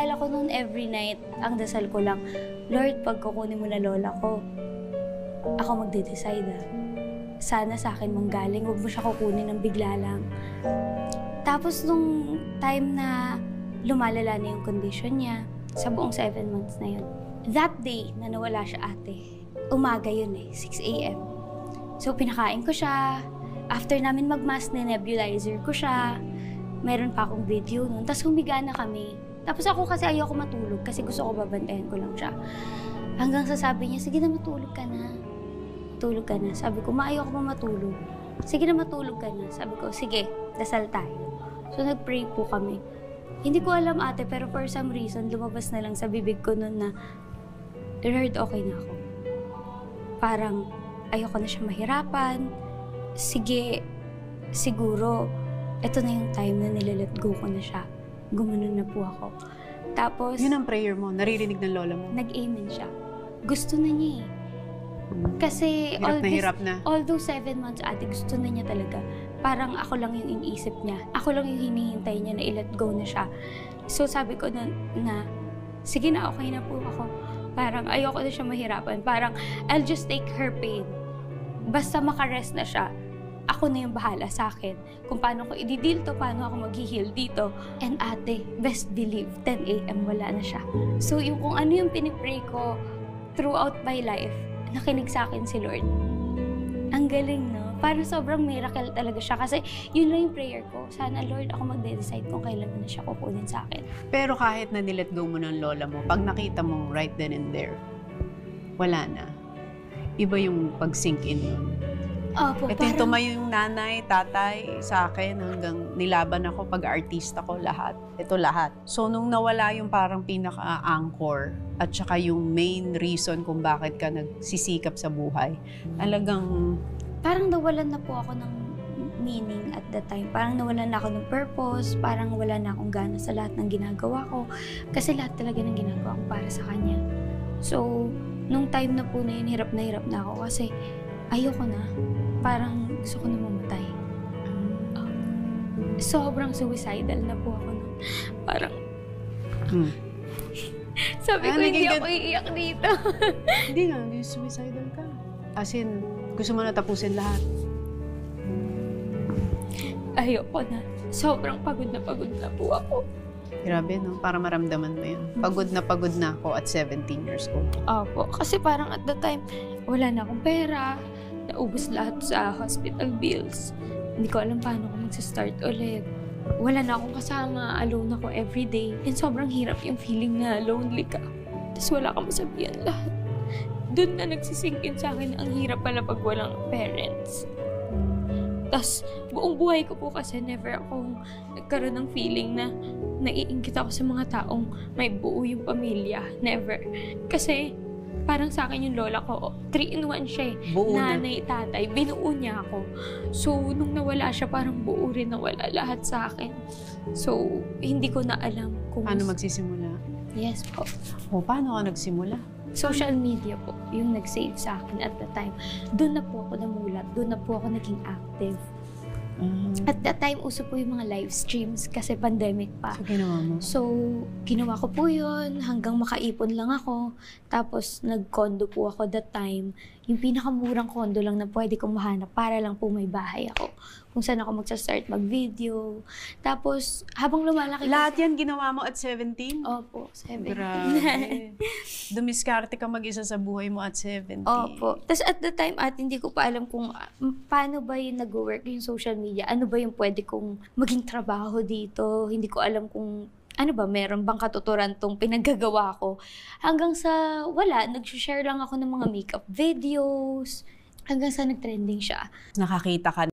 Naalala ko noon every night, ang dasal ko lang, Lord, pag kukunin mo na lola ko, ako magde-decide Sana sa akin manggaling, huwag mo siya kukunin ng bigla lang. Tapos nung time na lumalala na yung condition niya, sa buong 7 months na yun, that day na nawala siya ate, umaga yun 6 a.m. So pinakain ko siya, after namin mag-mass, nebulizer ko siya, meron pa akong video nun, tapos humiga na kami. Tapos ako kasi ayoko matulog kasi gusto ko babantayan ko lang siya. Hanggang sasabi niya, sige na matulog ka na. Matulog ka na. Sabi ko, ayoko pa matulog. Sige na matulog ka na. Sabi ko, sige, dasal tayo. So nag-pray po kami. Hindi ko alam ate, pero for some reason, lumabas na lang sa bibig ko nun na, Lord, okay na ako. Parang ayoko na siya mahirapan. Sige, siguro, ito na yung time na nilalet go ko na siya. Gumanon na po ako. Tapos... Yun ang prayer mo? Naririnig ng lola mo? Nag-amen siya. Gusto na niya Kasi hirap although 7 months ate, gusto na niya talaga. Parang ako lang yung iniisip niya. Ako lang yung hinihintay niya na i-let go na siya. So sabi ko na sige na, okay na po ako. Parang ayoko na siya mahirapan. Parang I'll just take her pain. Basta makarest na siya. Ako na yung bahala sa akin. Kung paano ko i-deal to, paano ako mag-heal dito. And ate, best believe, 10 a.m. wala na siya. So yung kung ano yung pinipray ko throughout my life, nakinig sa akin si Lord. Ang galing, no? Parang sobrang miracle talaga siya. Kasi yun lang yung prayer ko. Sana, Lord, ako magde-decide kung kailan mo na siya kukunin sa akin. Pero kahit na nilet go mo ng lola mo, pag nakita mong right then and there, wala na. Iba yung pag-sink in nun. Opo, ito yung tumayo yung nanay, tatay sa akin hanggang nilaban ako pag-artista ko lahat. Ito lahat. So nung nawala yung parang pinaka-anchor at saka yung main reason kung bakit ka nagsisikap sa buhay, talagang... Parang nawalan na po ako ng meaning at that time. Parang nawalan na ako ng purpose, parang wala na akong gana sa lahat ng ginagawa ko. Kasi lahat talaga ng ginagawa ko para sa kanya. So, nung time na po na yun, hirap na ako kasi ayoko na. Parang gusto ko na mamatay. Sobrang suicidal na po ako nun. Parang... Sabi ko, hindi ako iiyak dito. Hindi nga, hindi suicidal ka. As in, gusto mo na tapusin lahat. Ayoko na. Sobrang pagod na po ako. Grabe, no? Para maramdaman mo yun. Pagod na ako at 17 years old. Opo. Kasi parang at the time, wala na akong pera. Naubos lahat sa hospital bills. Hindi ko alam paano ko magsa-start ulit. Wala na akong kasama. Alone ako everyday. And sobrang hirap yung feeling na lonely ka. Tapos wala kang masabihan lahat. Doon na nagsisingkin sa akin ang hirap pala pag walang parents. Tapos buong buhay ko po kasi never akong nagkaroon ng feeling na naiingit ako sa mga taong may buo yung pamilya. Never. Kasi parang sa akin yung lola ko, 3-in-1 siya Buo nanay, tatay, binuo niya ako. So, nung nawala siya, parang buo rin nawala lahat sa akin. So, hindi ko na alam kung... Paano magsisimula? Yes po. O, paano ka nagsimula? Social media po, yung nag-save sa akin at the time. Doon na po ako namulat, doon na po ako naging active. At that time, uso po yung mga live streams kasi pandemic pa. So, ginawa mo? So, ginawa ko po yun hanggang makaipon lang ako. Tapos, nag-condo po ako that time. Yung pinakamurang condo lang na pwede kong mahanap para lang po may bahay ako. Kung saan ako magsa-start mag-video. Tapos, habang lumalaki... Lahat yan ginawa mo at 17? Opo, 17. Grabe. Dumiskarte ka mag-isa sa buhay mo at 17. Opo. Tapos at the time, hindi ko pa alam kung paano ba yung nag-work yung social media. Ano ba yung pwede kong maging trabaho dito. Hindi ko alam kung ano ba, meron bang katuturan tong pinaggagawa ko. Hanggang sa wala, nag-share lang ako ng mga makeup videos. Hanggang sa nag-trending siya. Nakakita ka